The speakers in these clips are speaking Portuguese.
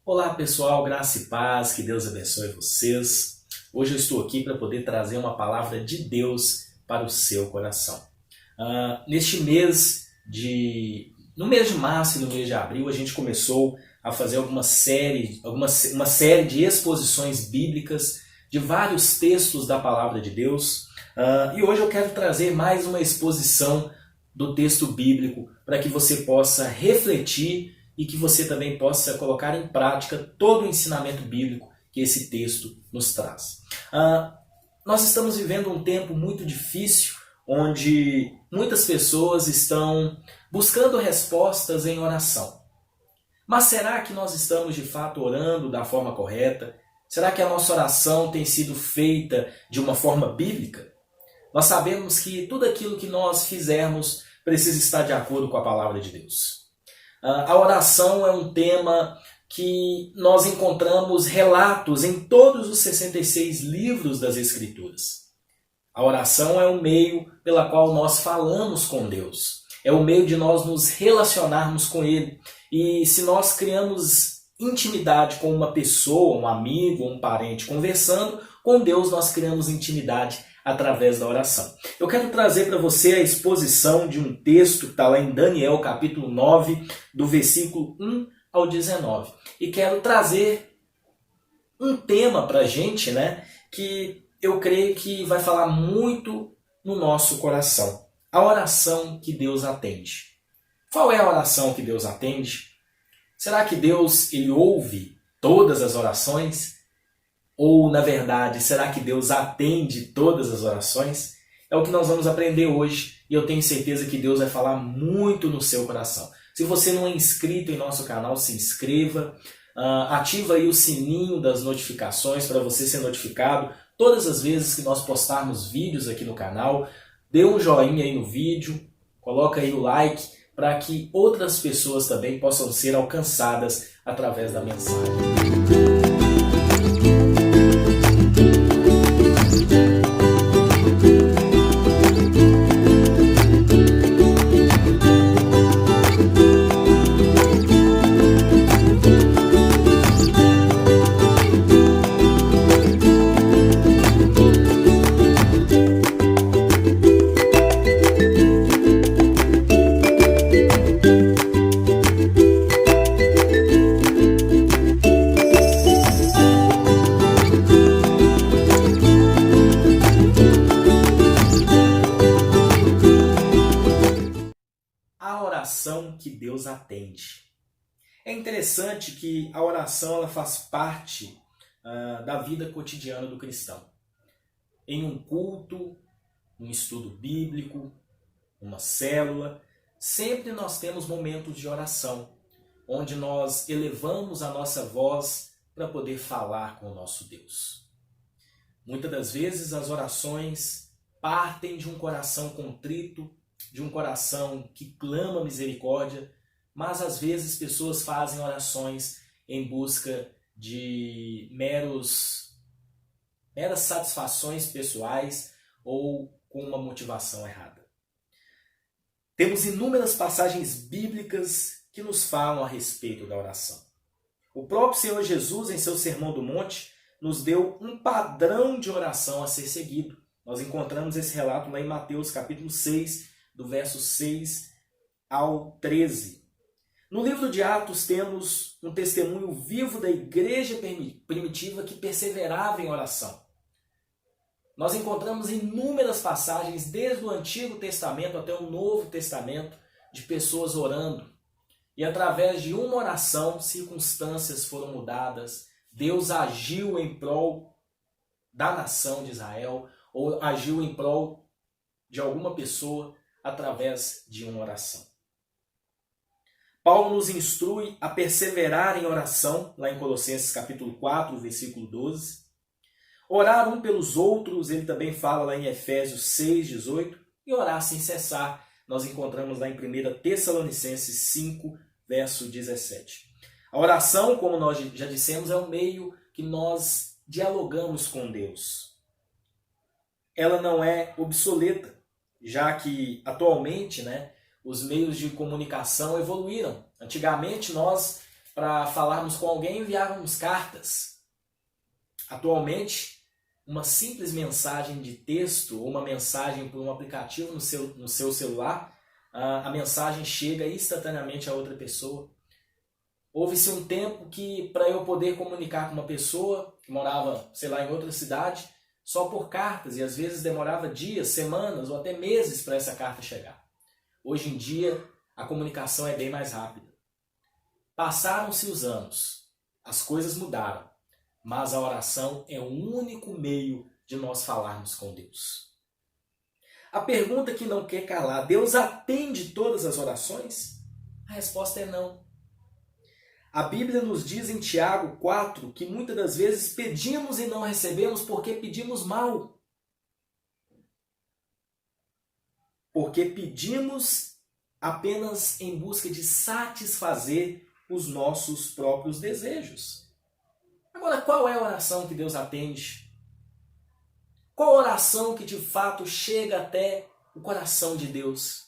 Olá pessoal, graça e paz, que Deus abençoe vocês. Hoje eu estou aqui para poder trazer uma palavra de Deus para o seu coração. No mês de março e no mês de abril, a gente começou a fazer uma série de exposições bíblicas de vários textos da palavra de Deus. E hoje eu quero trazer mais uma exposição do texto bíblico para que você possa refletir e que você também possa colocar em prática todo o ensinamento bíblico que esse texto nos traz. Nós estamos vivendo um tempo muito difícil, onde muitas pessoas estão buscando respostas em oração. Mas será que nós estamos de fato orando da forma correta? Será que a nossa oração tem sido feita de uma forma bíblica? Nós sabemos que tudo aquilo que nós fizermos precisa estar de acordo com a palavra de Deus. A oração é um tema que nós encontramos relatos em todos os 66 livros das Escrituras. A oração é o meio pela qual nós falamos com Deus. É o meio de nós nos relacionarmos com Ele. E se nós criamos intimidade com uma pessoa, um amigo, um parente conversando, com Deus nós criamos intimidade através da oração. Eu quero trazer para você a exposição de um texto que está lá em Daniel, capítulo 9, do versículo 1 ao 19. E quero trazer um tema para a gente, que eu creio que vai falar muito no nosso coração. A oração que Deus atende. Qual é a oração que Deus atende? Será que Deus ele ouve todas as orações? Ou, na verdade, será que Deus atende todas as orações? É o que nós vamos aprender hoje e eu tenho certeza que Deus vai falar muito no seu coração. Se você não é inscrito em nosso canal, se inscreva, ativa aí o sininho das notificações para você ser notificado todas as vezes que nós postarmos vídeos aqui no canal. Dê um joinha aí no vídeo, coloca aí o like para que outras pessoas também possam ser alcançadas através da mensagem. Que Deus atende. É interessante que a oração ela faz parte da vida cotidiana do cristão. Em um culto, um estudo bíblico, uma célula, sempre nós temos momentos de oração, onde nós elevamos a nossa voz para poder falar com o nosso Deus. Muitas das vezes as orações partem de um coração contrito, de um coração que clama misericórdia, mas às vezes pessoas fazem orações em busca de meras satisfações pessoais ou com uma motivação errada. Temos inúmeras passagens bíblicas que nos falam a respeito da oração. O próprio Senhor Jesus, em seu Sermão do Monte, nos deu um padrão de oração a ser seguido. Nós encontramos esse relato lá em Mateus capítulo 6, do verso 6 ao 13. No livro de Atos temos um testemunho vivo da igreja primitiva que perseverava em oração. Nós encontramos inúmeras passagens, desde o Antigo Testamento até o Novo Testamento, de pessoas orando. E através de uma oração, circunstâncias foram mudadas. Deus agiu em prol da nação de Israel, ou agiu em prol de alguma pessoa, através de uma oração. Paulo nos instrui a perseverar em oração, lá em Colossenses capítulo 4, versículo 12. Orar um pelos outros, ele também fala lá em Efésios 6, 18. E orar sem cessar, nós encontramos lá em 1 Tessalonicenses 5, verso 17. A oração, como nós já dissemos, é um meio que nós dialogamos com Deus. Ela não é obsoleta, já que atualmente os meios de comunicação evoluíram. Antigamente nós para falarmos com alguém, enviávamos cartas. Atualmente, uma simples mensagem de texto ou uma mensagem por um aplicativo no seu celular, a mensagem chega instantaneamente a outra pessoa. Houve-se um tempo que, para eu poder comunicar com uma pessoa que morava, sei lá, em outra cidade, só por cartas, e às vezes demorava dias, semanas ou até meses para essa carta chegar. Hoje em dia, a comunicação é bem mais rápida. Passaram-se os anos, as coisas mudaram, mas a oração é o único meio de nós falarmos com Deus. A pergunta que não quer calar: Deus atende todas as orações? A resposta é não. A Bíblia nos diz em Tiago 4 que muitas das vezes pedimos e não recebemos porque pedimos mal. Porque pedimos apenas em busca de satisfazer os nossos próprios desejos. Agora, qual é a oração que Deus atende? Qual a oração que de fato chega até o coração de Deus?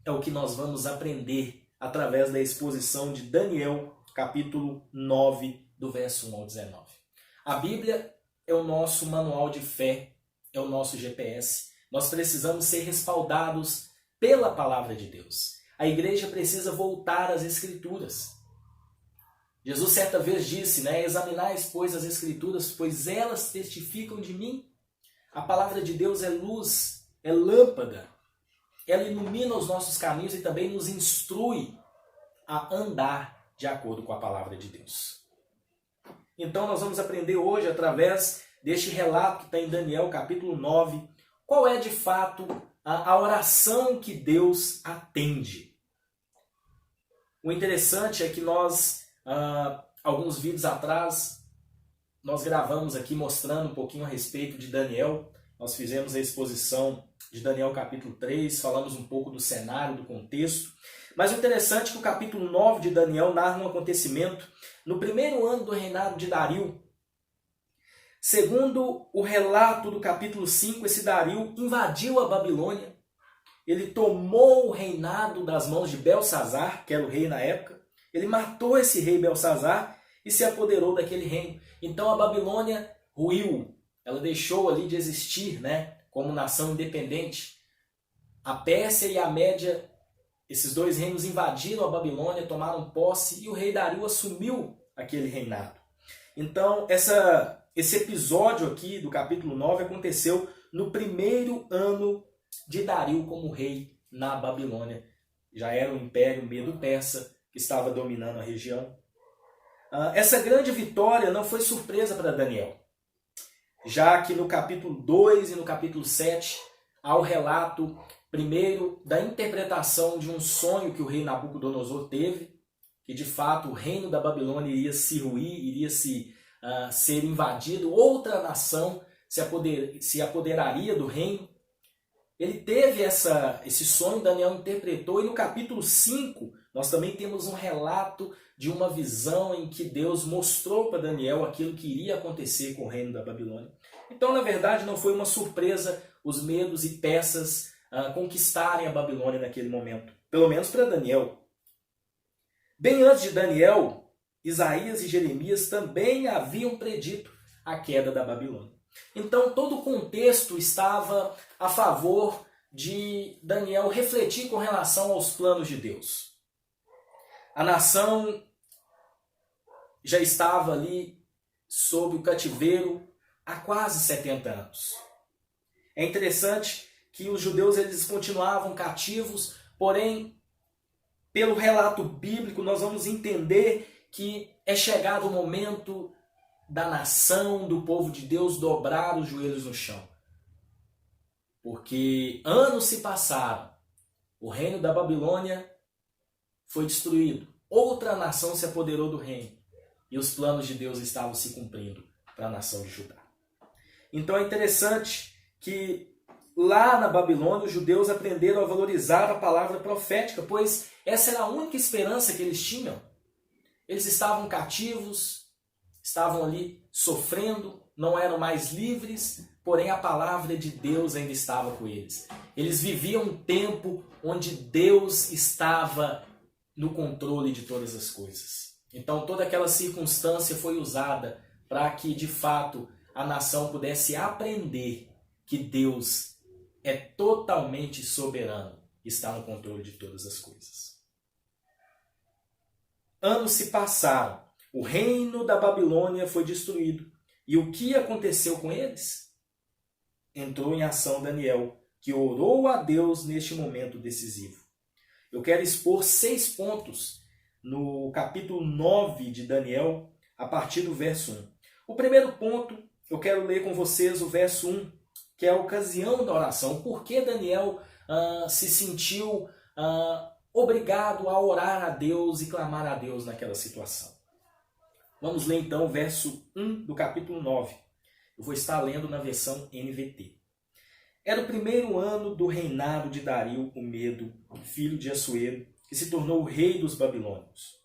É o que nós vamos aprender através da exposição de Daniel, capítulo 9, do verso 1 ao 19. A Bíblia é o nosso manual de fé, é o nosso GPS. Nós precisamos ser respaldados pela palavra de Deus. A igreja precisa voltar às Escrituras. Jesus certa vez disse, examinais, pois, as Escrituras, pois elas testificam de mim. A palavra de Deus é luz, é lâmpada. Ela ilumina os nossos caminhos e também nos instrui a andar de acordo com a palavra de Deus. Então nós vamos aprender hoje, através deste relato que está em Daniel, capítulo 9, qual é de fato a oração que Deus atende. O interessante é que nós, alguns vídeos atrás, nós gravamos aqui mostrando um pouquinho a respeito de Daniel. Nós fizemos a exposição de Daniel capítulo 3, falamos um pouco do cenário, do contexto. Mas o interessante é que o capítulo 9 de Daniel narra um acontecimento no primeiro ano do reinado de Dario. Segundo o relato do capítulo 5, esse Dario invadiu a Babilônia. Ele tomou o reinado das mãos de Belsazar, que era o rei na época. Ele matou esse rei Belsazar e se apoderou daquele reino. Então a Babilônia ruiu. Ela deixou ali de existir, como nação independente. A Pérsia e a Média, esses dois reinos invadiram a Babilônia, tomaram posse e o rei Dario assumiu aquele reinado. Então, esse episódio aqui do capítulo 9 aconteceu no primeiro ano de Dario como rei na Babilônia. Já era o Império Medo-Persa que estava dominando a região. Essa grande vitória não foi surpresa para Daniel, já que no capítulo 2 e no capítulo 7 há o relato, primeiro, da interpretação de um sonho que o rei Nabucodonosor teve, que de fato o reino da Babilônia iria se ruir, iria ser invadido, outra nação se apoderaria do reino. Ele teve esse sonho, Daniel interpretou, e no capítulo 5 nós também temos um relato de uma visão em que Deus mostrou para Daniel aquilo que iria acontecer com o reino da Babilônia. Então, na verdade, não foi uma surpresa os medos e persas conquistarem a Babilônia naquele momento, pelo menos para Daniel. Bem antes de Daniel, Isaías e Jeremias também haviam predito a queda da Babilônia. Então, todo o contexto estava a favor de Daniel refletir com relação aos planos de Deus. A nação já estava ali sob o cativeiro há quase 70 anos. É interessante que os judeus eles continuavam cativos, porém, pelo relato bíblico, nós vamos entender que é chegado o momento da nação, do povo de Deus, dobrar os joelhos no chão. Porque anos se passaram, o reino da Babilônia foi destruído, outra nação se apoderou do reino, e os planos de Deus estavam se cumprindo para a nação de Judá. Então é interessante que lá na Babilônia os judeus aprenderam a valorizar a palavra profética, pois essa era a única esperança que eles tinham. Eles estavam cativos, estavam ali sofrendo, não eram mais livres, porém a palavra de Deus ainda estava com eles. Eles viviam um tempo onde Deus estava no controle de todas as coisas. Então toda aquela circunstância foi usada para que, de fato, a nação pudesse aprender que Deus é totalmente soberano, está no controle de todas as coisas. Anos se passaram, o reino da Babilônia foi destruído. E o que aconteceu com eles? Entrou em ação Daniel, que orou a Deus neste momento decisivo. Eu quero expor 6 pontos no capítulo 9 de Daniel, a partir do verso 1. O primeiro ponto, eu quero ler com vocês o verso 1, que é a ocasião da oração. Por que Daniel se sentiu obrigado a orar a Deus e clamar a Deus naquela situação? Vamos ler então o verso 1 do capítulo 9. Eu vou estar lendo na versão NVT. Era o primeiro ano do reinado de Dario o Medo, filho de Assuero, que se tornou o rei dos babilônios.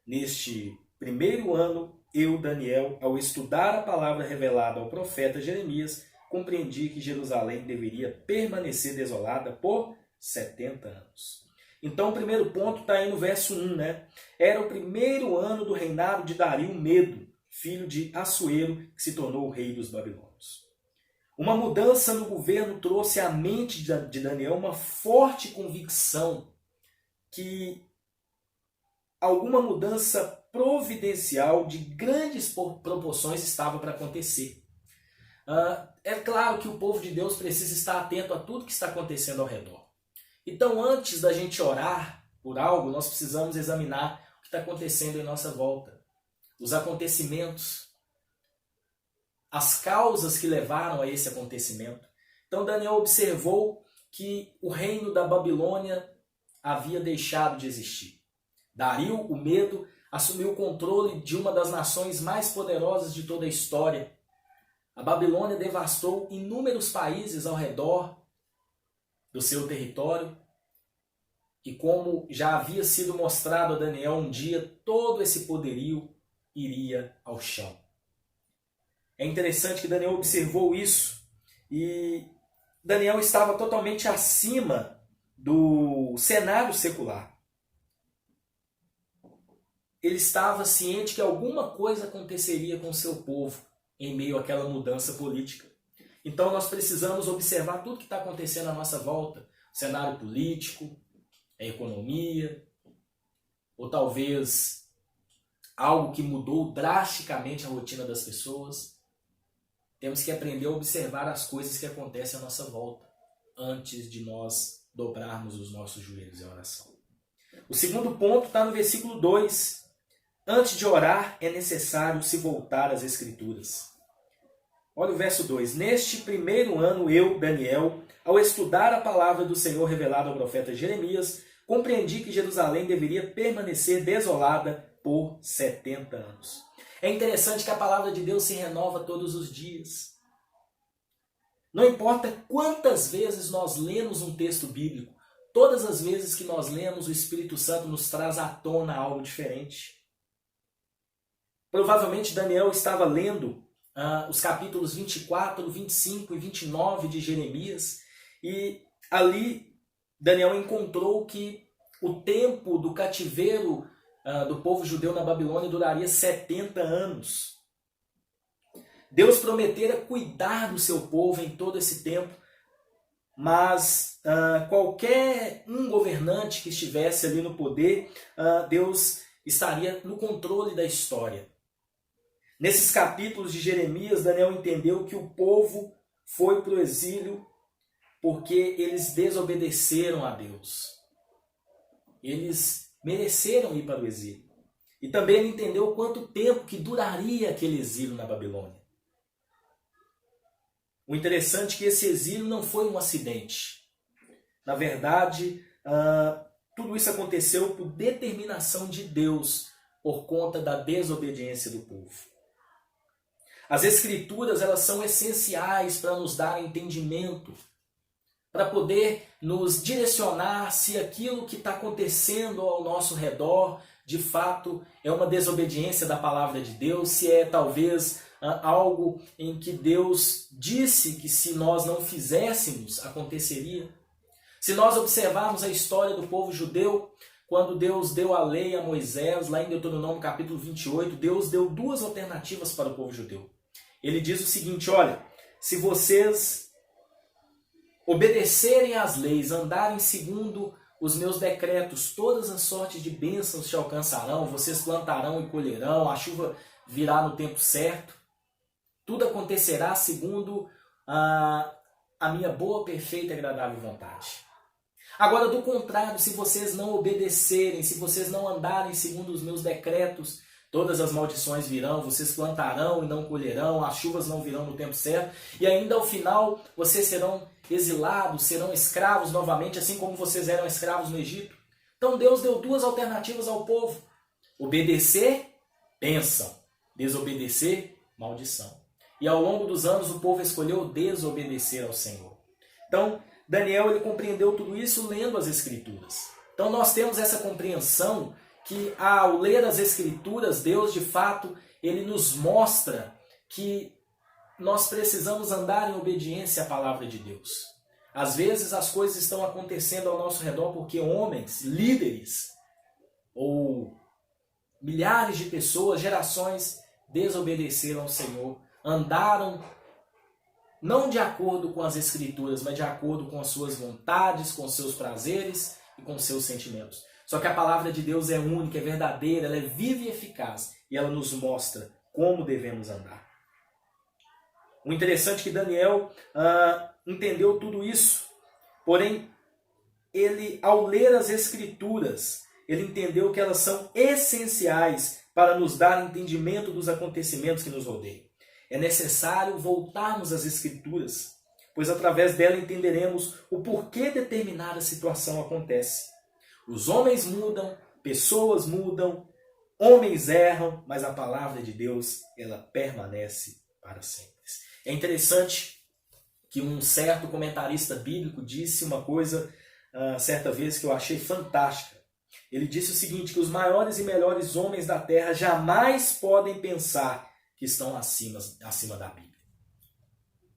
Neste primeiro ano, eu, Daniel, ao estudar a palavra revelada ao profeta Jeremias, compreendi que Jerusalém deveria permanecer desolada por 70 anos. Então o primeiro ponto está aí no verso 1, né? Era o primeiro ano do reinado de Dario Medo, filho de Assuero, que se tornou o rei dos babilônios. Uma mudança no governo trouxe à mente de Daniel uma forte convicção que alguma mudança providencial de grandes proporções estava para acontecer. É claro que o povo de Deus precisa estar atento a tudo que está acontecendo ao redor. Então, antes da gente orar por algo, nós precisamos examinar o que está acontecendo em nossa volta. Os acontecimentos, as causas que levaram a esse acontecimento. Então, Daniel observou que o reino da Babilônia havia deixado de existir. Dario, o Medo, assumiu o controle de uma das nações mais poderosas de toda a história. A Babilônia devastou inúmeros países ao redor do seu território, e como já havia sido mostrado a Daniel um dia, todo esse poderio iria ao chão. É interessante que Daniel observou isso, e Daniel estava totalmente acima do cenário secular. Ele estava ciente que alguma coisa aconteceria com o seu povo em meio àquela mudança política. Então nós precisamos observar tudo que está acontecendo à nossa volta. O cenário político, a economia, ou talvez algo que mudou drasticamente a rotina das pessoas. Temos que aprender a observar as coisas que acontecem à nossa volta antes de nós dobrarmos os nossos joelhos em oração. O segundo ponto está no versículo 2. Antes de orar, é necessário se voltar às Escrituras. Olha o verso 2. Neste primeiro ano, eu, Daniel, ao estudar a palavra do Senhor revelada ao profeta Jeremias, compreendi que Jerusalém deveria permanecer desolada por 70 anos. É interessante que a palavra de Deus se renova todos os dias. Não importa quantas vezes nós lemos um texto bíblico, todas as vezes que nós lemos, o Espírito Santo nos traz à tona algo diferente. Provavelmente Daniel estava lendo os capítulos 24, 25 e 29 de Jeremias, e ali Daniel encontrou que o tempo do cativeiro do povo judeu na Babilônia duraria 70 anos. Deus prometera cuidar do seu povo em todo esse tempo, mas qualquer um governante que estivesse ali no poder, Deus estaria no controle da história. Nesses capítulos de Jeremias, Daniel entendeu que o povo foi para o exílio porque eles desobedeceram a Deus. Eles mereceram ir para o exílio. E também ele entendeu quanto tempo que duraria aquele exílio na Babilônia. O interessante é que esse exílio não foi um acidente. Na verdade, tudo isso aconteceu por determinação de Deus, por conta da desobediência do povo. As Escrituras, elas são essenciais para nos dar entendimento, para poder nos direcionar se aquilo que está acontecendo ao nosso redor, de fato, é uma desobediência da palavra de Deus, se é talvez algo em que Deus disse que se nós não fizéssemos, aconteceria. Se nós observarmos a história do povo judeu, quando Deus deu a lei a Moisés, lá em Deuteronômio capítulo 28, Deus deu duas alternativas para o povo judeu. Ele diz o seguinte: olha, se vocês obedecerem às leis, andarem segundo os meus decretos, todas as sortes de bênçãos te alcançarão, vocês plantarão e colherão, a chuva virá no tempo certo, tudo acontecerá segundo a minha boa, perfeita e agradável vontade. Agora, do contrário, se vocês não obedecerem, se vocês não andarem segundo os meus decretos, todas as maldições virão, vocês plantarão e não colherão, as chuvas não virão no tempo certo, e ainda ao final vocês serão exilados, serão escravos novamente, assim como vocês eram escravos no Egito. Então Deus deu duas alternativas ao povo: obedecer, bênção; desobedecer, maldição. E ao longo dos anos o povo escolheu desobedecer ao Senhor. Então Daniel, ele compreendeu tudo isso lendo as Escrituras. Então nós temos essa compreensão que ao ler as Escrituras, Deus de fato, ele nos mostra que nós precisamos andar em obediência à palavra de Deus. Às vezes as coisas estão acontecendo ao nosso redor porque homens, líderes ou milhares de pessoas, gerações, desobedeceram ao Senhor, andaram não de acordo com as Escrituras, mas de acordo com as suas vontades, com os seus prazeres e com os seus sentimentos. Só que a palavra de Deus é única, é verdadeira, ela é viva e eficaz, e ela nos mostra como devemos andar. O interessante é que Daniel entendeu tudo isso, porém, ele, ao ler as Escrituras, ele entendeu que elas são essenciais para nos dar entendimento dos acontecimentos que nos rodeiam. É necessário voltarmos às Escrituras, pois através dela entenderemos o porquê determinada situação acontece. Os homens mudam, pessoas mudam, homens erram, mas a palavra de Deus, ela permanece para sempre. É interessante que um certo comentarista bíblico disse uma coisa certa vez que eu achei fantástica. Ele disse o seguinte, que os maiores e melhores homens da terra jamais podem pensar que estão acima da Bíblia.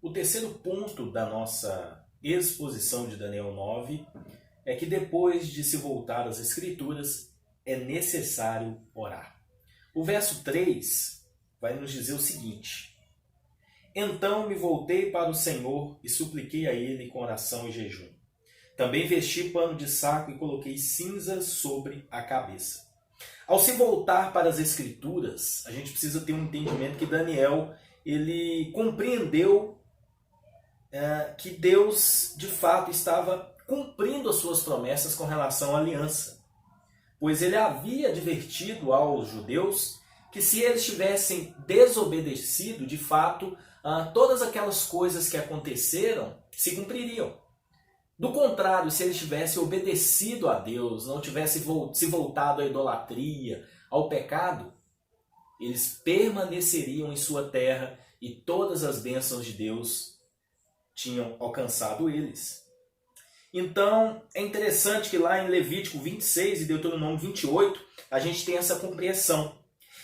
O terceiro ponto da nossa exposição de Daniel 9 é que depois de se voltar às Escrituras, é necessário orar. O verso 3 vai nos dizer o seguinte: então me voltei para o Senhor e supliquei a Ele com oração e jejum. Também vesti pano de saco e coloquei cinzas sobre a cabeça. Ao se voltar para as Escrituras, a gente precisa ter um entendimento que Daniel, ele compreendeu que Deus, de fato, estava cumprindo as suas promessas com relação à aliança. Pois ele havia advertido aos judeus que se eles tivessem desobedecido, de fato, todas aquelas coisas que aconteceram se cumpririam. Do contrário, se eles tivessem obedecido a Deus, não tivessem se voltado à idolatria, ao pecado, eles permaneceriam em sua terra e todas as bênçãos de Deus tinham alcançado eles. Então, é interessante que lá em Levítico 26 e Deuteronômio 28, a gente tem essa compreensão.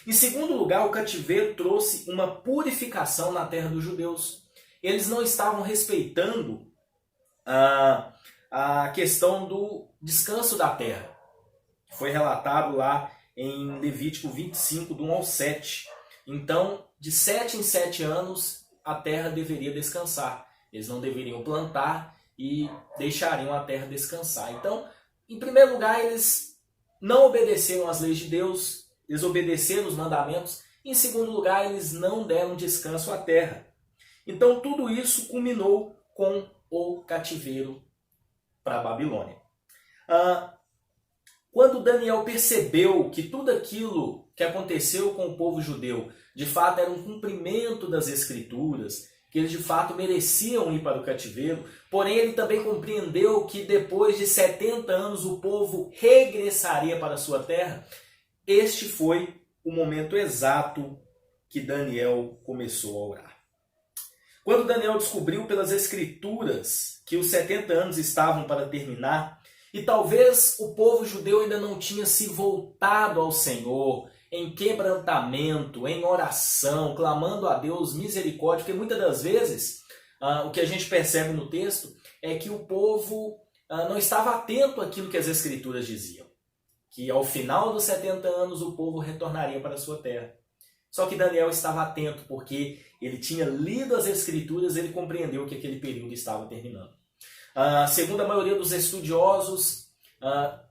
Em segundo lugar, o cativeiro trouxe uma purificação na terra dos judeus. Eles não estavam respeitando a questão do descanso da terra. Foi relatado lá em Levítico 25, do 1 ao 7. Então, de 7 em 7 anos, a terra deveria descansar. Eles não deveriam plantar e deixariam a terra descansar. Então, em primeiro lugar, eles não obedeceram às leis de Deus, desobedeceram os mandamentos. Em segundo lugar, eles não deram descanso à terra. Então, tudo isso culminou com o cativeiro para a Babilônia. Quando Daniel percebeu que tudo aquilo que aconteceu com o povo judeu de fato era um cumprimento das Escrituras, que eles de fato mereciam ir para o cativeiro, porém ele também compreendeu que depois de 70 anos o povo regressaria para a sua terra, este foi o momento exato que Daniel começou a orar. Quando Daniel descobriu pelas Escrituras que os 70 anos estavam para terminar, e talvez o povo judeu ainda não tinha se voltado ao Senhor em quebrantamento, em oração, clamando a Deus misericórdia, porque muitas das vezes o que a gente percebe no texto é que o povo não estava atento àquilo que as Escrituras diziam. que ao final dos 70 anos o povo retornaria para a sua terra. Só que Daniel estava atento, porque ele tinha lido as Escrituras, ele compreendeu que aquele período estava terminando. Segundo a maioria dos estudiosos,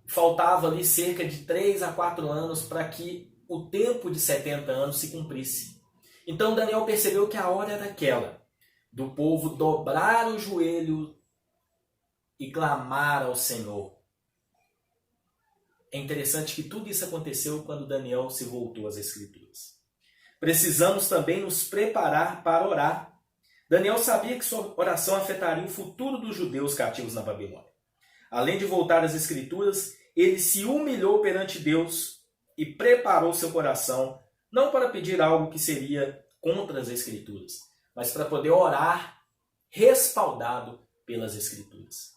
faltava ali cerca de 3 a 4 anos para que o tempo de 70 anos se cumprisse. Então Daniel percebeu que a hora era aquela, do povo dobrar o joelho e clamar ao Senhor. É interessante que tudo isso aconteceu quando Daniel se voltou às Escrituras. Precisamos também nos preparar para orar. Daniel sabia que sua oração afetaria o futuro dos judeus cativos na Babilônia. Além de voltar às Escrituras, ele se humilhou perante Deus e preparou seu coração, não para pedir algo que seria contra as Escrituras, mas para poder orar respaldado pelas Escrituras.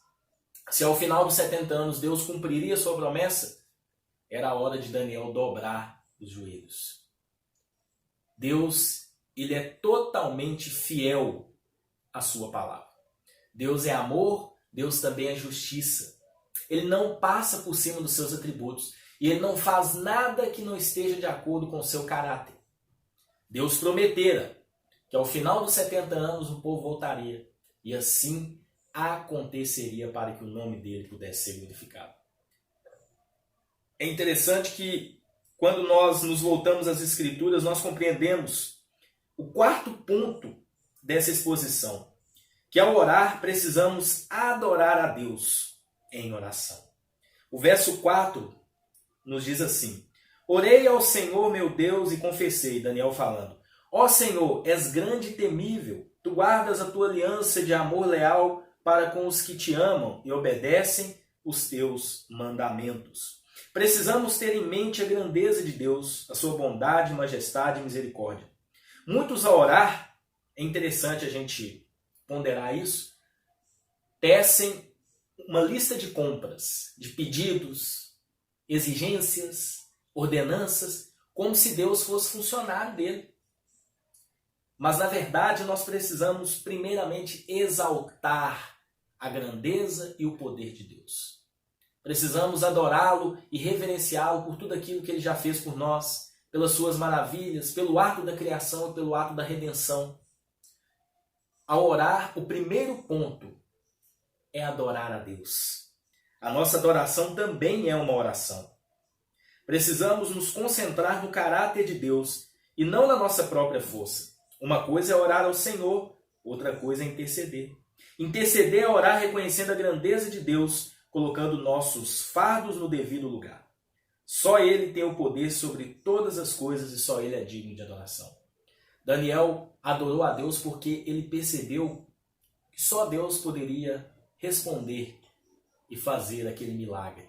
Se ao final dos 70 anos Deus cumpriria sua promessa, era a hora de Daniel dobrar os joelhos. Deus, ele é totalmente fiel à sua palavra. Deus é amor, Deus também é justiça. Ele não passa por cima dos seus atributos e ele não faz nada que não esteja de acordo com o seu caráter. Deus prometera que ao final dos 70 anos o povo voltaria e assim aconteceria para que o nome dele pudesse ser glorificado. É interessante que quando nós nos voltamos às Escrituras, nós compreendemos o quarto ponto dessa exposição, que ao orar precisamos adorar a Deus em oração. O verso 4 nos diz assim: orei ao Senhor meu Deus e confessei, Daniel falando, ó Senhor, és grande e temível, tu guardas a tua aliança de amor leal para com os que te amam e obedecem os teus mandamentos. Precisamos ter em mente a grandeza de Deus, a sua bondade, majestade e misericórdia. Muitos ao orar, é interessante a gente ponderar isso, tecem uma lista de compras, de pedidos, exigências, ordenanças, como se Deus fosse funcionário dele. Mas na verdade nós precisamos primeiramente exaltar a grandeza e o poder de Deus. Precisamos adorá-lo e reverenciá-lo por tudo aquilo que ele já fez por nós, pelas suas maravilhas, pelo ato da criação e pelo ato da redenção. Ao orar, o primeiro ponto é adorar a Deus. A nossa adoração também é uma oração. Precisamos nos concentrar no caráter de Deus e não na nossa própria força. Uma coisa é orar ao Senhor, outra coisa é interceder. Interceder é orar reconhecendo a grandeza de Deus, colocando nossos fardos no devido lugar. Só Ele tem o poder sobre todas as coisas e só Ele é digno de adoração. Daniel adorou a Deus porque ele percebeu que só Deus poderia responder e fazer aquele milagre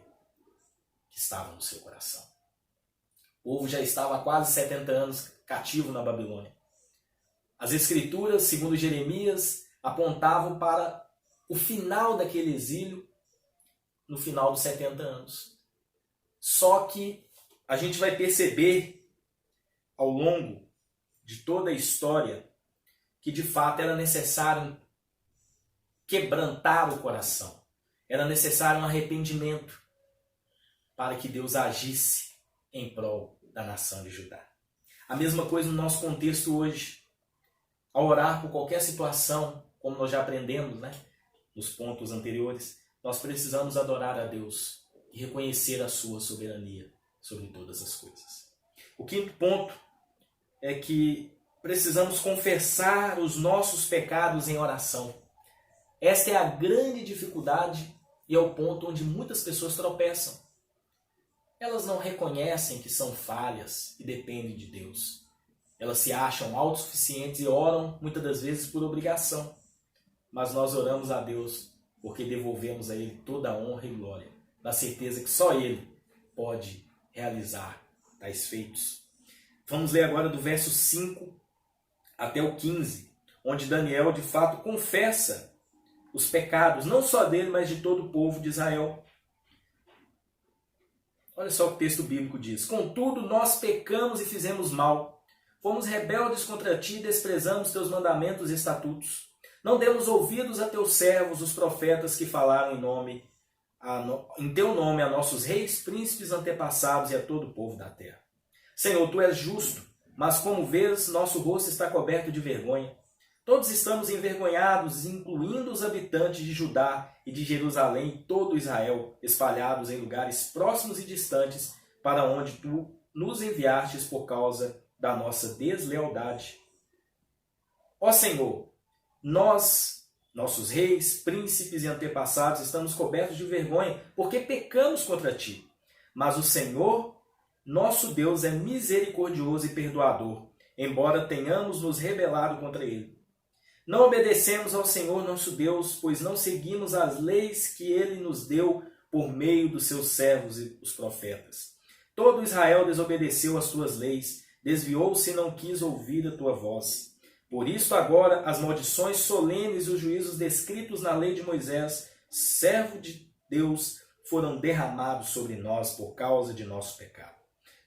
que estava no seu coração. O povo já estava há quase 70 anos cativo na Babilônia. As Escrituras, segundo Jeremias, apontavam para o final daquele exílio no final dos 70 anos. Só que a gente vai perceber ao longo de toda a história que de fato era necessário quebrantar o coração. Era necessário um arrependimento para que Deus agisse em prol da nação de Judá. A mesma coisa no nosso contexto hoje. Ao orar por qualquer situação, como nós já aprendemos, nos pontos anteriores, nós precisamos adorar a Deus e reconhecer a sua soberania sobre todas as coisas. O quinto ponto é que precisamos confessar os nossos pecados em oração. Esta é a grande dificuldade e é o ponto onde muitas pessoas tropeçam. Elas não reconhecem que são falhas e dependem de Deus. Elas se acham autossuficientes e oram muitas das vezes por obrigação. Mas nós oramos a Deus porque devolvemos a Ele toda a honra e glória, na certeza que só Ele pode realizar tais feitos. Vamos ler agora do verso 5 até o 15, onde Daniel de fato confessa os pecados, não só dele, mas de todo o povo de Israel. Olha só o que o texto bíblico diz. Contudo, nós pecamos e fizemos mal. Fomos rebeldes contra ti e desprezamos teus mandamentos e estatutos. Não demos ouvidos a teus servos, os profetas que falaram em nome em teu nome a nossos reis, príncipes, antepassados e a todo o povo da terra. Senhor, tu és justo, mas como vês, nosso rosto está coberto de vergonha. Todos estamos envergonhados, incluindo os habitantes de Judá e de Jerusalém e todo Israel, espalhados em lugares próximos e distantes, para onde tu nos enviastes por causa da nossa deslealdade. Ó Senhor, nós, nossos reis, príncipes e antepassados, estamos cobertos de vergonha, porque pecamos contra ti. Mas o Senhor, nosso Deus, é misericordioso e perdoador, embora tenhamos nos rebelado contra ele. Não obedecemos ao Senhor nosso Deus, pois não seguimos as leis que ele nos deu por meio dos seus servos e os profetas. Todo Israel desobedeceu às tuas leis, desviou-se e não quis ouvir a tua voz. Por isso agora as maldições solenes e os juízos descritos na lei de Moisés, servo de Deus, foram derramados sobre nós por causa de nosso pecado.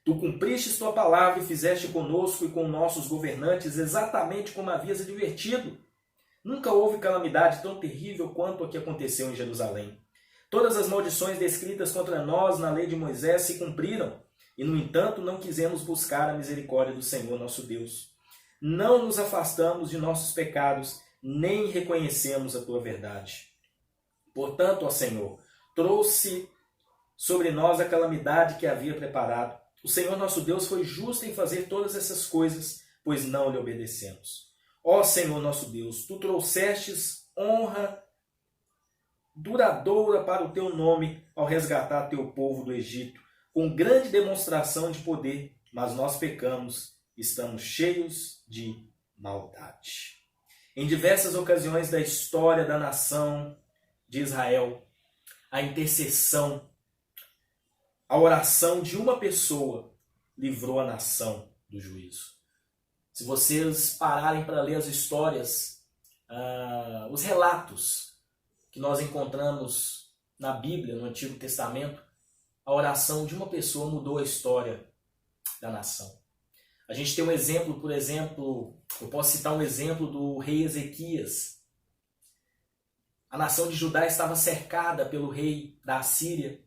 Tu cumpristes tua palavra e fizeste conosco e com nossos governantes exatamente como havias advertido. Nunca houve calamidade tão terrível quanto a que aconteceu em Jerusalém. Todas as maldições descritas contra nós na lei de Moisés se cumpriram, e no entanto não quisemos buscar a misericórdia do Senhor nosso Deus. Não nos afastamos de nossos pecados, nem reconhecemos a tua verdade. Portanto, ó Senhor, trouxe sobre nós a calamidade que havia preparado. O Senhor nosso Deus foi justo em fazer todas essas coisas, pois não lhe obedecemos. Ó Senhor nosso Deus, tu trouxestes honra duradoura para o teu nome ao resgatar teu povo do Egito, com grande demonstração de poder, mas nós pecamos, estamos cheios de maldade. Em diversas ocasiões da história da nação de Israel, a intercessão, a oração de uma pessoa livrou a nação do juízo. Se vocês pararem para ler as histórias, os relatos que nós encontramos na Bíblia, no Antigo Testamento, a oração de uma pessoa mudou a história da nação. A gente tem um exemplo, por exemplo, eu posso citar um exemplo do rei Ezequias. A nação de Judá estava cercada pelo rei da Assíria.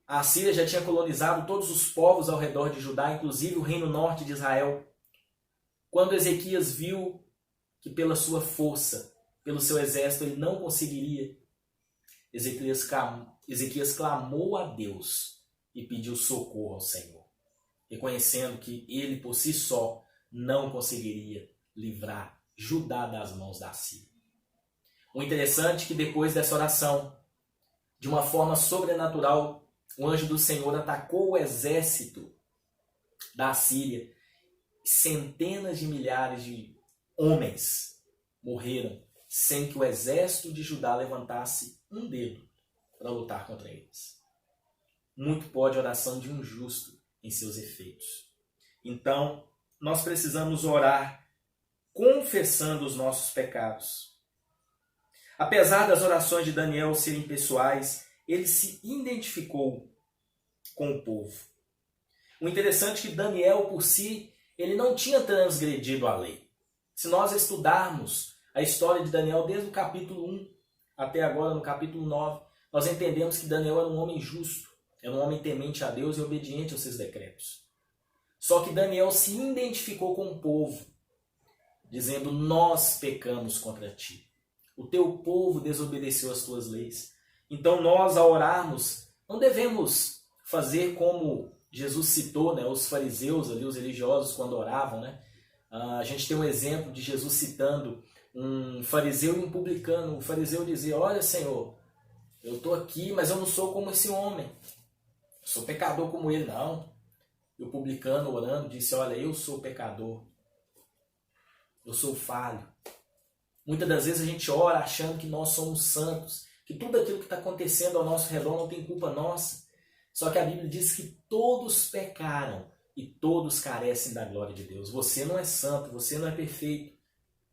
A Assíria já tinha colonizado todos os povos ao redor de Judá, inclusive o reino norte de Israel. Quando Ezequias viu que pela sua força, pelo seu exército, ele não conseguiria, Ezequias clamou a Deus e pediu socorro ao Senhor, reconhecendo que ele por si só não conseguiria livrar Judá das mãos da Assíria. O interessante é que depois dessa oração, de uma forma sobrenatural, o anjo do Senhor atacou o exército da Assíria. Centenas de milhares de homens morreram sem que o exército de Judá levantasse um dedo para lutar contra eles. Muito pode a oração de um justo em seus efeitos. Então, nós precisamos orar confessando os nossos pecados. Apesar das orações de Daniel serem pessoais, ele se identificou com o povo. O interessante é que Daniel, por si, ele não tinha transgredido a lei. Se nós estudarmos a história de Daniel desde o capítulo 1 até agora, no capítulo 9, nós entendemos que Daniel era um homem justo, era um homem temente a Deus e obediente aos seus decretos. Só que Daniel se identificou com o povo, dizendo: nós pecamos contra ti. O teu povo desobedeceu às tuas leis. Então nós, ao orarmos, não devemos fazer como Jesus citou, né, os fariseus, ali, os religiosos, quando oravam. Né? A gente tem um exemplo de Jesus citando um fariseu e um publicano. O fariseu dizia: olha, Senhor, eu estou aqui, mas eu não sou como esse homem. Eu sou pecador como ele, não. E o publicano, orando, disse: olha, eu sou pecador. Eu sou falho. Muitas das vezes a gente ora achando que nós somos santos, que tudo aquilo que está acontecendo ao nosso redor não tem culpa nossa. Só que a Bíblia diz que todos pecaram e todos carecem da glória de Deus. Você não é santo, você não é perfeito.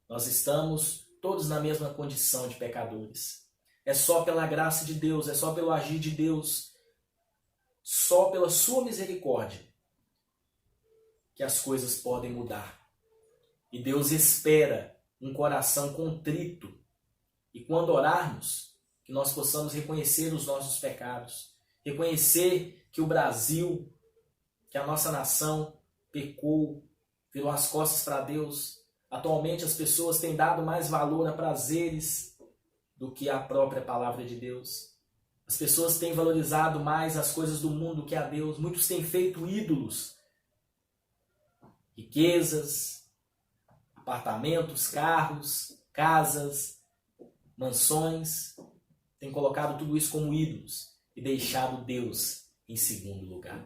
Nós estamos todos na mesma condição de pecadores. É só pela graça de Deus, é só pelo agir de Deus, só pela sua misericórdia que as coisas podem mudar. E Deus espera um coração contrito. E quando orarmos, que nós possamos reconhecer os nossos pecados, reconhecer que o Brasil, que a nossa nação pecou, virou as costas para Deus. Atualmente as pessoas têm dado mais valor a prazeres do que a própria palavra de Deus. As pessoas têm valorizado mais as coisas do mundo que a Deus. Muitos têm feito ídolos. Riquezas, apartamentos, carros, casas, mansões. Têm colocado tudo isso como ídolos e deixado Deus em segundo lugar.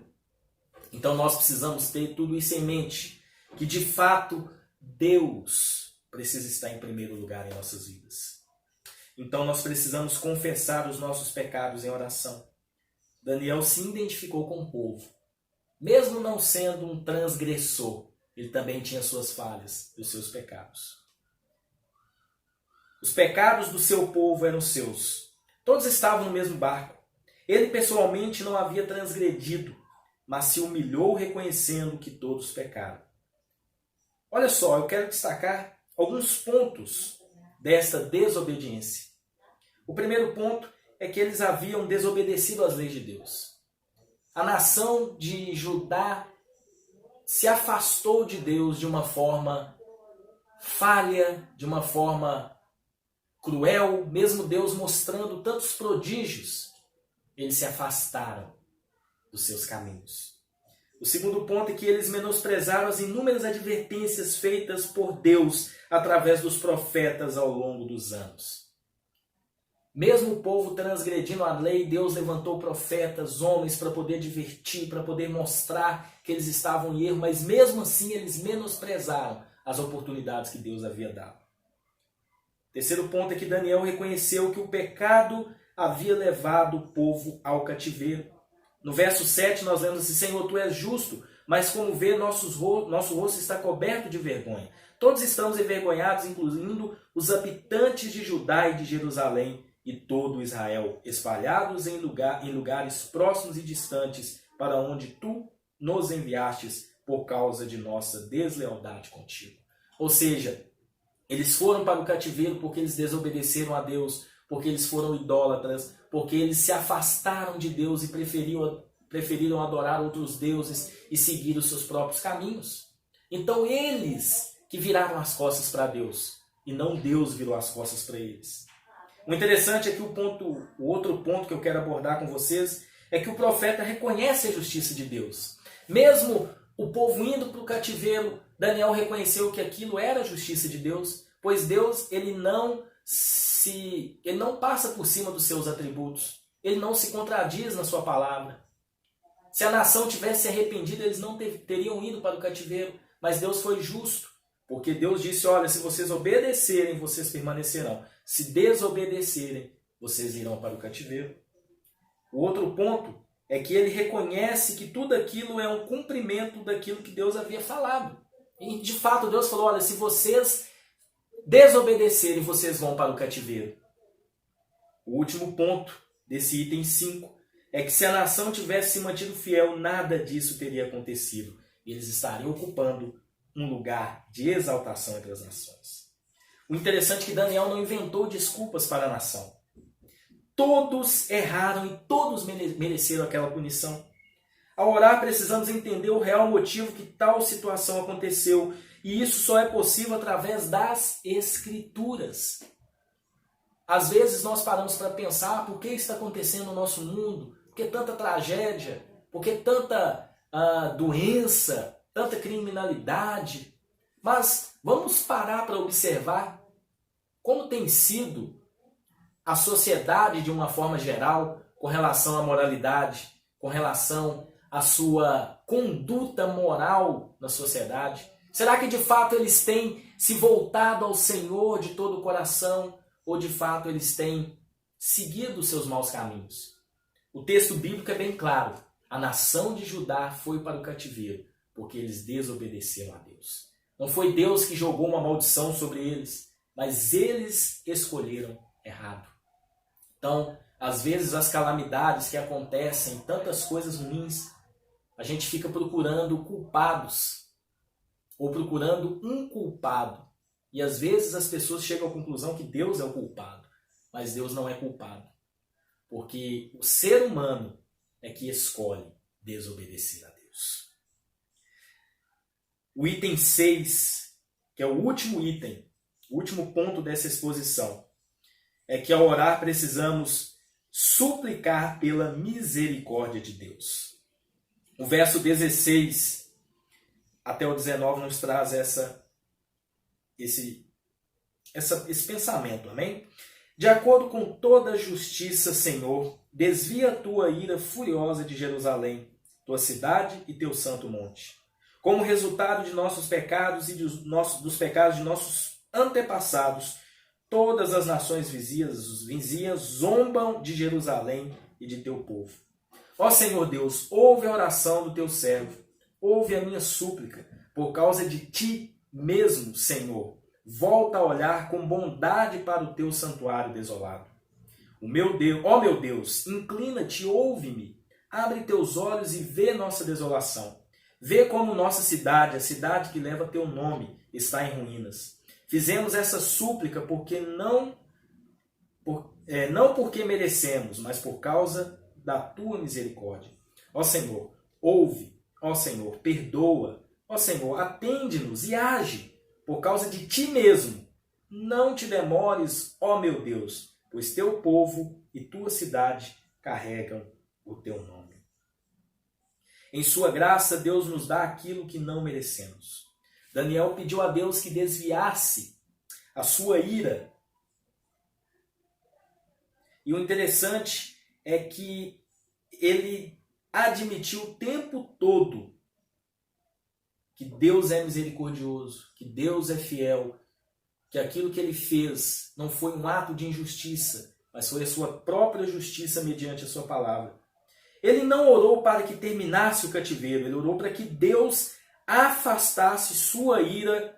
Então nós precisamos ter tudo isso em mente, que de fato Deus precisa estar em primeiro lugar em nossas vidas. Então nós precisamos confessar os nossos pecados em oração. Daniel se identificou com o povo. Mesmo não sendo um transgressor, ele também tinha suas falhas e os seus pecados. Os pecados do seu povo eram seus. Todos estavam no mesmo barco. Ele pessoalmente não havia transgredido, mas se humilhou reconhecendo que todos pecaram. Olha só, eu quero destacar alguns pontos desta desobediência. O primeiro ponto é que eles haviam desobedecido às leis de Deus. A nação de Judá se afastou de Deus de uma forma falha, de uma forma cruel, mesmo Deus mostrando tantos prodígios, eles se afastaram dos seus caminhos. O segundo ponto é que eles menosprezaram as inúmeras advertências feitas por Deus através dos profetas ao longo dos anos. Mesmo o povo transgredindo a lei, Deus levantou profetas, homens, para poder advertir, para poder mostrar que eles estavam em erro, mas mesmo assim eles menosprezaram as oportunidades que Deus havia dado. Terceiro ponto é que Daniel reconheceu que o pecado havia levado o povo ao cativeiro. No verso 7 nós lemos assim: Senhor, tu és justo, mas como vê, nosso rosto está coberto de vergonha. Todos estamos envergonhados, incluindo os habitantes de Judá e de Jerusalém e todo Israel, espalhados em lugares próximos e distantes, para onde tu nos enviastes por causa de nossa deslealdade contigo. Ou seja, eles foram para o cativeiro porque eles desobedeceram a Deus, porque eles foram idólatras, porque eles se afastaram de Deus e preferiram adorar outros deuses e seguir os seus próprios caminhos. Então eles que viraram as costas para Deus, e não Deus virou as costas para eles. O interessante é que o outro ponto que eu quero abordar com vocês é que o profeta reconhece a justiça de Deus. Mesmo o povo indo para o cativeiro, Daniel reconheceu que aquilo era a justiça de Deus, pois Deus ele não passa por cima dos seus atributos, ele não se contradiz na sua palavra. Se a nação tivesse se arrependido, eles não teriam ido para o cativeiro, mas Deus foi justo, porque Deus disse: olha, se vocês obedecerem, vocês permanecerão. Se desobedecerem, vocês irão para o cativeiro. O outro ponto é que ele reconhece que tudo aquilo é um cumprimento daquilo que Deus havia falado. E de fato Deus falou: olha, se vocês desobedecerem, vocês vão para o cativeiro. O último ponto desse item 5 é que se a nação tivesse se mantido fiel, nada disso teria acontecido. Eles estariam ocupando um lugar de exaltação entre as nações. O interessante é que Daniel não inventou desculpas para a nação. Todos erraram e todos mereceram aquela punição. Ao orar, precisamos entender o real motivo que tal situação aconteceu. E isso só é possível através das Escrituras. Às vezes nós paramos para pensar: por que está acontecendo no nosso mundo? Por que tanta tragédia? Por que tanta doença? Tanta criminalidade? Mas vamos parar para observar como tem sido a sociedade de uma forma geral com relação à moralidade, com relação à sua conduta moral na sociedade. Será que de fato eles têm se voltado ao Senhor de todo o coração, ou de fato eles têm seguido os seus maus caminhos? O texto bíblico é bem claro: a nação de Judá foi para o cativeiro porque eles desobedeceram a Deus. Não foi Deus que jogou uma maldição sobre eles, mas eles escolheram errado. Então, às vezes as calamidades que acontecem, tantas coisas ruins, a gente fica procurando culpados, ou procurando um culpado. E às vezes as pessoas chegam à conclusão que Deus é o culpado, mas Deus não é culpado. porque o ser humano é que escolhe desobedecer a Deus. O item 6, que é o último item, o último ponto dessa exposição, é que ao orar precisamos suplicar pela misericórdia de Deus. O verso 16 até o 19 nos traz esse pensamento, amém? De acordo com toda a justiça, Senhor, desvia a tua ira furiosa de Jerusalém, tua cidade e teu santo monte. Como resultado de nossos pecados e dos pecados de nossos antepassados, todas as nações vizinhas zombam de Jerusalém e de teu povo. Ó Senhor Deus, ouve a oração do teu servo, ouve a minha súplica, por causa de ti mesmo, Senhor. Volta a olhar com bondade para o teu santuário desolado. Ó meu Deus, inclina-te, ouve-me, abre teus olhos e vê nossa desolação. Vê como nossa cidade, a cidade que leva teu nome, está em ruínas. Fizemos essa súplica porque não porque merecemos, mas por causa da tua misericórdia. Ó Senhor, ouve. Ó Senhor, perdoa. Ó Senhor, atende-nos e age. Por causa de ti mesmo, não te demores, ó meu Deus, pois teu povo e tua cidade carregam o teu nome. Em sua graça, Deus nos dá aquilo que não merecemos. Daniel pediu a Deus que desviasse a sua ira. E o interessante é que ele admitiu o tempo todo que Deus é misericordioso, que Deus é fiel, que aquilo que ele fez não foi um ato de injustiça, mas foi a sua própria justiça mediante a sua palavra. Ele não orou para que terminasse o cativeiro, ele orou para que Deus afastasse sua ira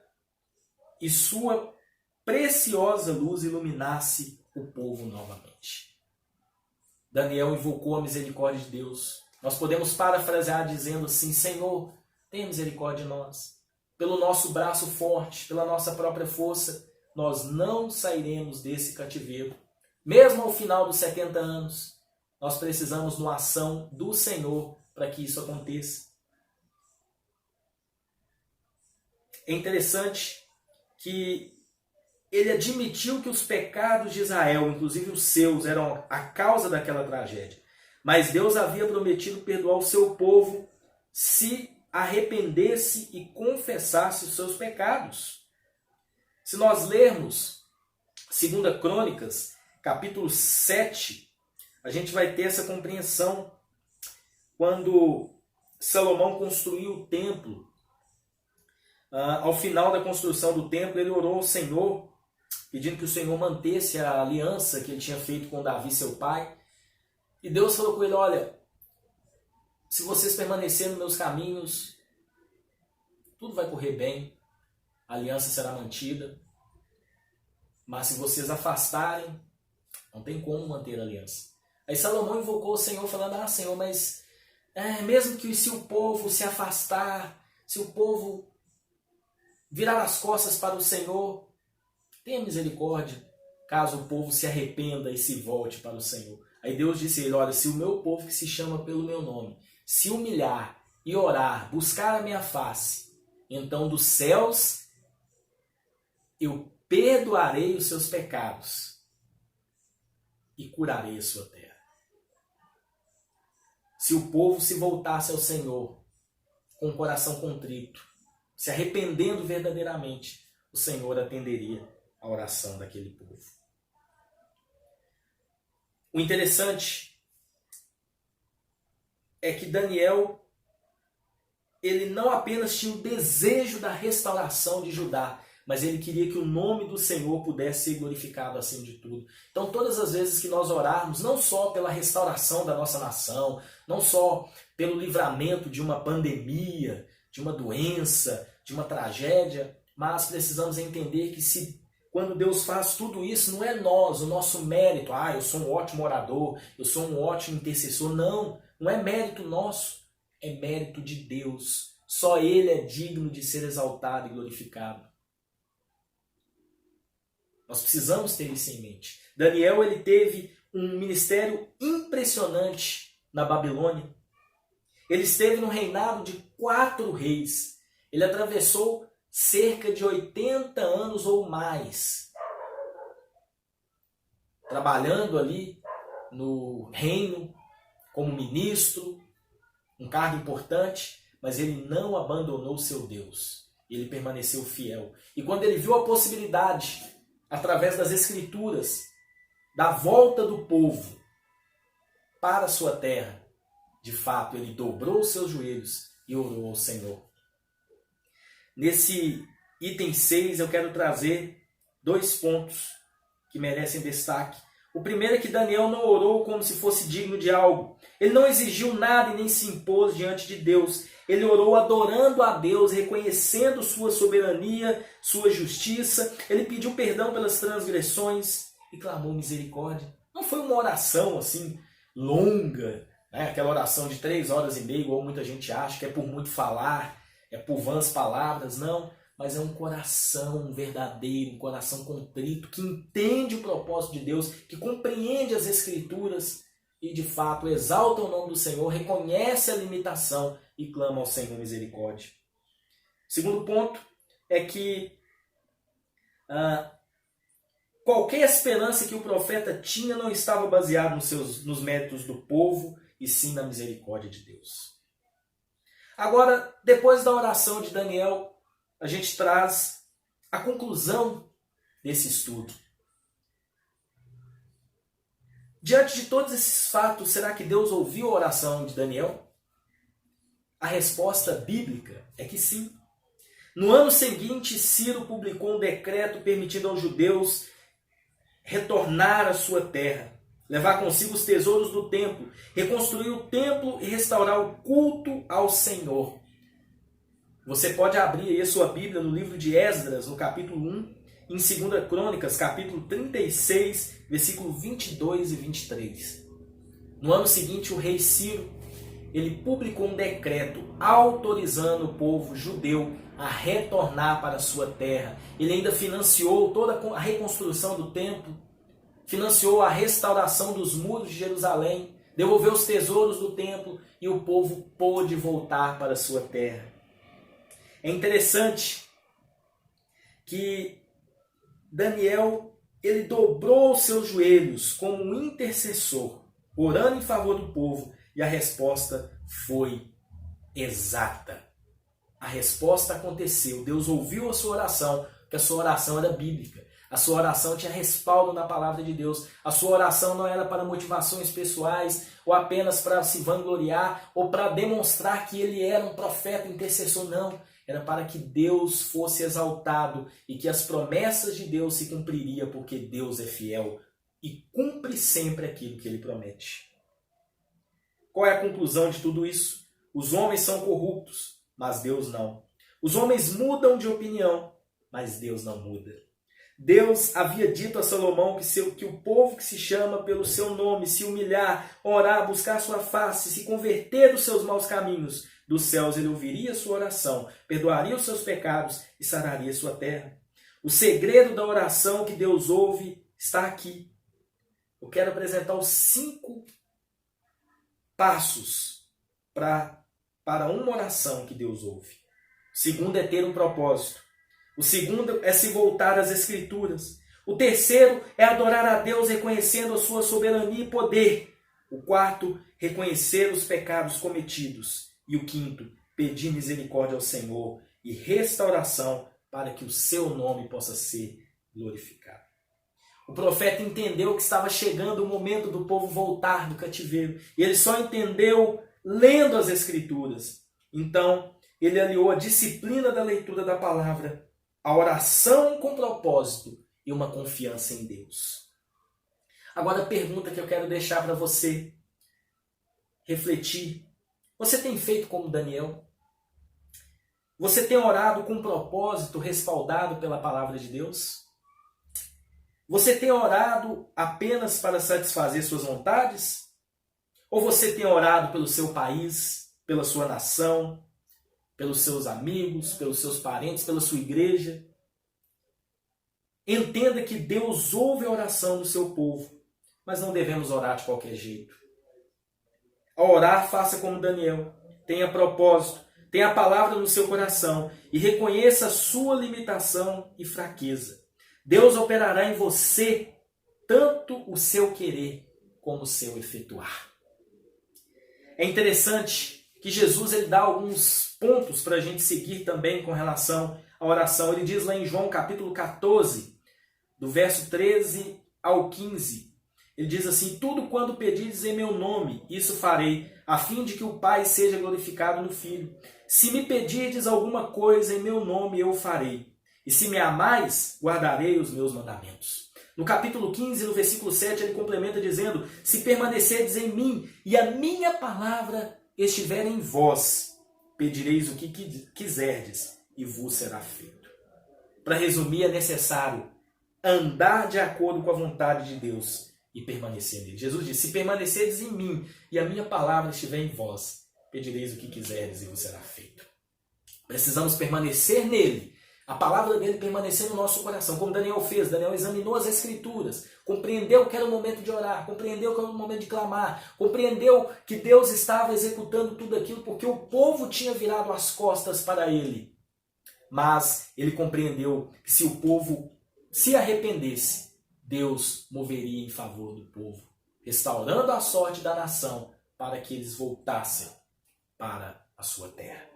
e sua preciosa luz iluminasse o povo novamente. Daniel invocou a misericórdia de Deus. Nós podemos parafrasear dizendo assim: Senhor, tenha misericórdia de nós. Pelo nosso braço forte, pela nossa própria força, nós não sairemos desse cativeiro. Mesmo ao final dos 70 anos, nós precisamos de uma ação do Senhor para que isso aconteça. É interessante que ele admitiu que os pecados de Israel, inclusive os seus, eram a causa daquela tragédia. Mas Deus havia prometido perdoar o seu povo se arrependesse e confessasse os seus pecados. Se nós lermos 2 Crônicas, capítulo 7, a gente vai ter essa compreensão. Quando Salomão construiu o templo, ao final da construção do templo, ele orou ao Senhor, pedindo que o Senhor mantesse a aliança que ele tinha feito com Davi, seu pai. E Deus falou com ele: olha, se vocês permanecerem nos meus caminhos, tudo vai correr bem, a aliança será mantida. Mas se vocês afastarem, não tem como manter a aliança. Aí Salomão invocou o Senhor falando: Senhor, mas mesmo que se o povo se afastar, se o povo virar as costas para o Senhor, tenha misericórdia, caso o povo se arrependa e se volte para o Senhor. Aí Deus disse a ele: olha, se o meu povo que se chama pelo meu nome se humilhar e orar, buscar a minha face, então dos céus eu perdoarei os seus pecados e curarei a sua terra. Se o povo se voltasse ao Senhor com o coração contrito, se arrependendo verdadeiramente, o Senhor atenderia a oração daquele povo. O interessante é que Daniel, ele não apenas tinha o desejo da restauração de Judá, mas ele queria que o nome do Senhor pudesse ser glorificado acima de tudo. Então, todas as vezes que nós orarmos, não só pela restauração da nossa nação, não só pelo livramento de uma pandemia, de uma doença, de uma tragédia, mas precisamos entender que quando Deus faz tudo isso, não é nós, o nosso mérito. Eu sou um ótimo orador, eu sou um ótimo intercessor. Não é mérito nosso, é mérito de Deus. Só Ele é digno de ser exaltado e glorificado. Nós precisamos ter isso em mente. Daniel, ele teve um ministério impressionante na Babilônia. Ele esteve no reinado de 4 reis. Ele atravessou cerca de 80 anos ou mais, trabalhando ali no reino como ministro, um cargo importante, mas ele não abandonou o seu Deus. Ele permaneceu fiel. E quando ele viu a possibilidade, através das Escrituras, da volta do povo para a sua terra, de fato, ele dobrou os seus joelhos e orou ao Senhor. Nesse item 6, eu quero trazer 2 pontos que merecem destaque. O primeiro é que Daniel não orou como se fosse digno de algo. Ele não exigiu nada e nem se impôs diante de Deus. Ele orou adorando a Deus, reconhecendo sua soberania, sua justiça. Ele pediu perdão pelas transgressões e clamou misericórdia. Não foi uma oração assim longa, né? Aquela oração de 3 horas e meia, igual muita gente acha, que é por muito falar, é por vãs palavras. Não, mas é um coração verdadeiro, um coração contrito, que entende o propósito de Deus, que compreende as Escrituras e de fato exalta o nome do Senhor, reconhece a limitação e clama ao Senhor misericórdia. Segundo ponto é que qualquer esperança que o profeta tinha não estava baseada nos méritos do povo, e sim na misericórdia de Deus. Agora, depois da oração de Daniel, a gente traz a conclusão desse estudo. Diante de todos esses fatos, será que Deus ouviu a oração de Daniel? A resposta bíblica é que sim. No ano seguinte, Ciro publicou um decreto permitindo aos judeus retornar à sua terra, levar consigo os tesouros do templo, reconstruir o templo e restaurar o culto ao Senhor. Você pode abrir aí a sua Bíblia no livro de Esdras, no capítulo 1, em 2 Crônicas, capítulo 36, versículo 22 e 23. No ano seguinte, o rei Ciro, ele publicou um decreto autorizando o povo judeu a retornar para a sua terra. Ele ainda financiou toda a reconstrução do templo, financiou a restauração dos muros de Jerusalém, devolveu os tesouros do templo e o povo pôde voltar para a sua terra. É interessante que Daniel, ele dobrou os seus joelhos como um intercessor, orando em favor do povo, e a resposta foi exata. A resposta aconteceu. Deus ouviu a sua oração, porque a sua oração era bíblica. A sua oração tinha respaldo na palavra de Deus. A sua oração não era para motivações pessoais, ou apenas para se vangloriar, ou para demonstrar que ele era um profeta intercessor, não. Era para que Deus fosse exaltado e que as promessas de Deus se cumpririam, porque Deus é fiel e cumpre sempre aquilo que ele promete. Qual é a conclusão de tudo isso? Os homens são corruptos, mas Deus não. Os homens mudam de opinião, mas Deus não muda. Deus havia dito a Salomão que o povo que se chama pelo seu nome, se humilhar, orar, buscar sua face, se converter dos seus maus caminhos, dos céus ele ouviria sua oração, perdoaria os seus pecados e sararia sua terra. O segredo da oração que Deus ouve está aqui. Eu quero apresentar os 5 passos para uma oração que Deus ouve. O segundo é ter um propósito. O segundo é se voltar às Escrituras. O terceiro é adorar a Deus reconhecendo a sua soberania e poder. O quarto, reconhecer os pecados cometidos. E o quinto, pedir misericórdia ao Senhor e restauração para que o seu nome possa ser glorificado. O profeta entendeu que estava chegando o momento do povo voltar do cativeiro. E ele só entendeu lendo as Escrituras. Então, ele aliou a disciplina da leitura da palavra, a oração com propósito e uma confiança em Deus. Agora a pergunta que eu quero deixar para você refletir. Você tem feito como Daniel? Você tem orado com propósito respaldado pela palavra de Deus? Você tem orado apenas para satisfazer suas vontades? Ou você tem orado pelo seu país, pela sua nação, pelos seus amigos, pelos seus parentes, pela sua igreja? Entenda que Deus ouve a oração do seu povo, mas não devemos orar de qualquer jeito. Ao orar, faça como Daniel. Tenha propósito, tenha a palavra no seu coração e reconheça a sua limitação e fraqueza. Deus operará em você tanto o seu querer como o seu efetuar. É interessante que Jesus ele dá alguns pontos para a gente seguir também com relação à oração. Ele diz lá em João capítulo 14, do verso 13 ao 15, ele diz assim: tudo quando pedirdes em meu nome, isso farei, a fim de que o Pai seja glorificado no Filho. Se me pedirdes alguma coisa em meu nome, eu o farei. E se me amais, guardarei os meus mandamentos. No capítulo 15, no versículo 7, ele complementa dizendo: se permanecerdes em mim e a minha palavra estiver em vós, pedireis o que quiserdes e vos será feito. Para resumir, é necessário andar de acordo com a vontade de Deus e permanecer nele. Jesus disse: se permanecerdes em mim e a minha palavra estiver em vós, pedireis o que quiserdes e vos será feito. Precisamos permanecer nele, a palavra dele permanecer no nosso coração, como Daniel fez. Daniel examinou as Escrituras, compreendeu que era o momento de orar, compreendeu que era o momento de clamar, compreendeu que Deus estava executando tudo aquilo porque o povo tinha virado as costas para ele. Mas ele compreendeu que se o povo se arrependesse, Deus moveria em favor do povo, restaurando a sorte da nação para que eles voltassem para a sua terra.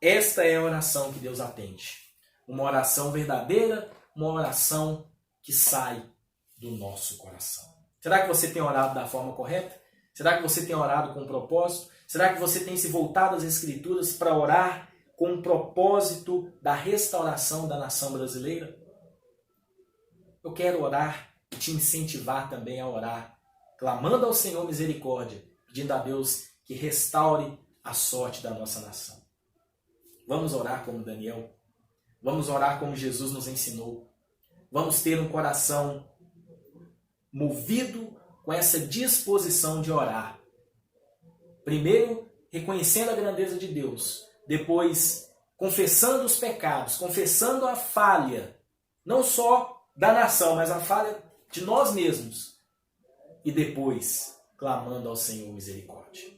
Esta é a oração que Deus atende. Uma oração verdadeira, uma oração que sai do nosso coração. Será que você tem orado da forma correta? Será que você tem orado com propósito? Será que você tem se voltado às Escrituras para orar com o propósito da restauração da nação brasileira? Eu quero orar e te incentivar também a orar, clamando ao Senhor misericórdia, pedindo a Deus que restaure a sorte da nossa nação. Vamos orar como Daniel. Vamos orar como Jesus nos ensinou. Vamos ter um coração movido com essa disposição de orar. Primeiro, reconhecendo a grandeza de Deus. Depois, confessando os pecados, confessando a falha, não só da nação, mas a falha de nós mesmos. E depois, clamando ao Senhor misericórdia.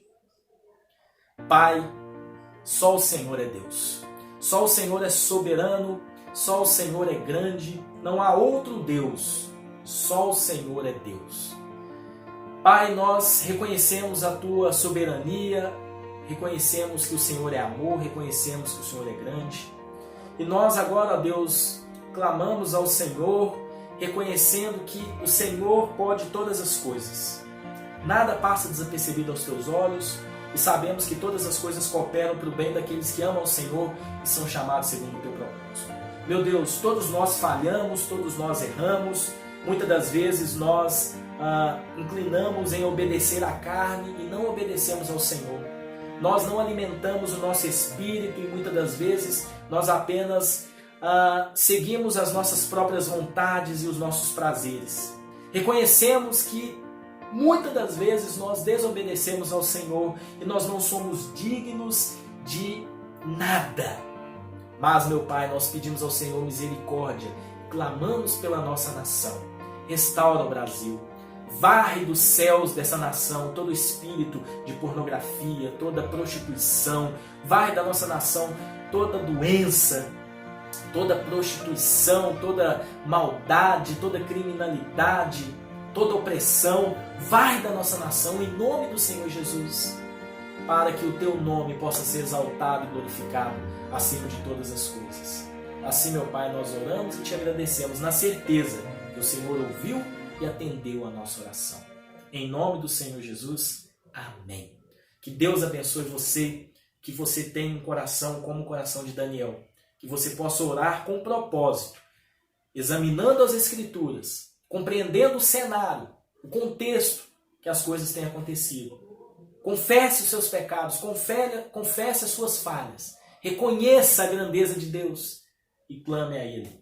Pai, só o Senhor é Deus. Só o Senhor é soberano. Só o Senhor é grande. Não há outro Deus. Só o Senhor é Deus. Pai, nós reconhecemos a Tua soberania. Reconhecemos que o Senhor é amor. Reconhecemos que o Senhor é grande. E nós agora, Deus, clamamos ao Senhor, reconhecendo que o Senhor pode todas as coisas. Nada passa desapercebido aos Teus olhos. E sabemos que todas as coisas cooperam para o bem daqueles que amam ao Senhor e são chamados segundo o Teu propósito. Meu Deus, todos nós falhamos, todos nós erramos. Muitas das vezes nós inclinamos em obedecer à carne e não obedecemos ao Senhor. Nós não alimentamos o nosso espírito e muitas das vezes nós apenas seguimos as nossas próprias vontades e os nossos prazeres. Reconhecemos que muitas das vezes nós desobedecemos ao Senhor e nós não somos dignos de nada. Mas, meu Pai, nós pedimos ao Senhor misericórdia, clamamos pela nossa nação. Restaura o Brasil. Varre dos céus dessa nação todo espírito de pornografia, toda prostituição. Varre da nossa nação toda doença, toda prostituição, toda maldade, toda criminalidade, toda opressão. Vai da nossa nação em nome do Senhor Jesus, para que o Teu nome possa ser exaltado e glorificado acima de todas as coisas. Assim, meu Pai, nós oramos e Te agradecemos na certeza que o Senhor ouviu e atendeu a nossa oração. Em nome do Senhor Jesus, amém. Que Deus abençoe você, que você tenha um coração como o coração de Daniel, que você possa orar com propósito, examinando as Escrituras, compreendendo o cenário, o contexto que as coisas têm acontecido. Confesse os seus pecados, confesse as suas falhas, reconheça a grandeza de Deus e clame a Ele.